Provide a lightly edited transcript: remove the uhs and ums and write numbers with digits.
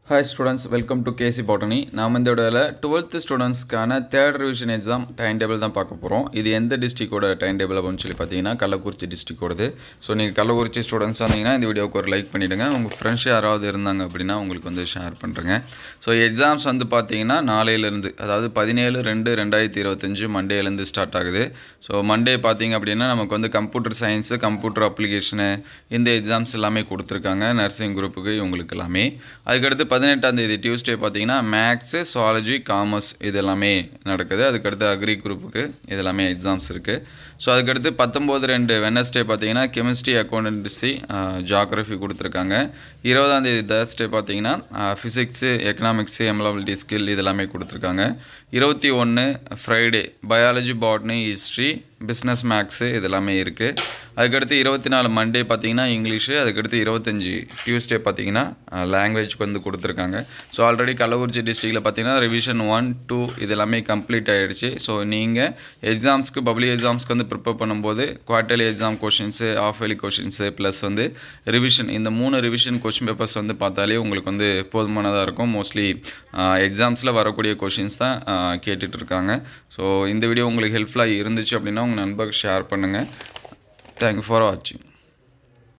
Hi students, welcome to KC Botany. நாம் இந்த வீடியோல 12th ஸ்டூடண்ட்ஸ்க்கான third revision exam time table தான் பார்க்க போறோம். இது எந்த டிஸ்ட்ரிக்டோட டைம் டேபிள் அப்படின்னு சொல்லி பார்த்தீங்கன்னா கள்ளக்குறிச்சி டிஸ்ட்ரிக்டோடது. ஸோ நீங்கள் கள்ளக்குறிச்சி ஸ்டூடெண்ட்ஸ் ஆனீங்கன்னா இந்த வீடியோக்கு ஒரு லைக் பண்ணிடுங்க. உங்கள் ஃப்ரெண்ட்ஸ் யாராவது இருந்தாங்க அப்படின்னா உங்களுக்கு வந்து ஷேர் பண்ணுறேங்க. ஸோ எக்ஸாம்ஸ் வந்து பார்த்தீங்கன்னா நாளையிலேருந்து, அதாவது 17/2/2025 மண்டேலேருந்து ஸ்டார்ட் ஆகுது. ஸோ மண்டே பார்த்தீங்க அப்படின்னா நமக்கு வந்து கம்ப்யூட்டர் சயின்ஸு, கம்ப்யூட்டர் அப்ளிகேஷனு இந்த எக்ஸாம்ஸ் எல்லாமே கொடுத்துருக்காங்க நர்சிங் குரூப்புக்கு இவங்களுக்கு எல்லாமே. அதுக்கடுத்து 18ஆம் தேதி டியூஸ்டே பார்த்தீங்கன்னா மேக்ஸு, சுவாலஜி, காமர்ஸ் இது எல்லாமே நடக்குது. அதுக்கடுத்து அக்ரி குரூப்புக்கு இது எல்லாமே எக்ஸாம்ஸ் இருக்குது. ஸோ அதுக்கடுத்து 19/2 வெனஸ்டே பார்த்தீங்கன்னா கெமிஸ்ட்ரி, அக்கௌண்டன்சி, ஜியாகிரஃபி கொடுத்துருக்காங்க. 20ஆம் தேதி தேர்ஸ்டே பார்த்தீங்கன்னா ஃபிசிக்ஸு, எக்கனாமிக்ஸு, எம்எல்எபிலிட்டி ஸ்கில் இது எல்லாமே கொடுத்துருக்காங்க. 21 Friday biology, botany, history, business, maths இது எல்லாமே இருக்குது. அதுக்கடுத்து 24 மண்டே பார்த்தீங்கன்னா இங்கிலீஷு. அதுக்கடுத்து 25 டியூஸ்டே பார்த்தீங்கன்னா லாங்குவேஜ்க்கு வந்து கொடுத்துருக்காங்க. ஸோ ஆல்ரெடி கள்ளக்குறிச்சி டிஸ்ட்ரிக்டில் பார்த்தீங்கன்னா ரிவிஷன் 1, 2 இது எல்லாமே கம்ப்ளீட் ஆகிடுச்சு. ஸோ நீங்கள் எக்ஸாம்ஸ்க்கு பப்ளிக் எக்ஸாம்ஸ்க்கு வந்து ப்ரிப்பேர் பண்ணும்போது quarterly exam questions, half yearly questions plus வந்து ரிவிஷன், இந்த 3 ரிவிஷன் கொஷின் பேப்பர்ஸ் வந்து பார்த்தாலே உங்களுக்கு வந்து போதுமானதாக இருக்கும். மோஸ்ட்லி எக்ஸாம்ஸில் வரக்கூடிய கொஷின்ஸ் தான் கேட்டுட்டு இருக்காங்க. ஸோ இந்த வீடியோ உங்களுக்கு ஹெல்ப்ஃபுல்லாக இருந்துச்சு அப்படின்னா உங்கள் நண்பருக்கு ஷேர் பண்ணுங்கள். தேங்க்யூ ஃபார் வாட்சிங்.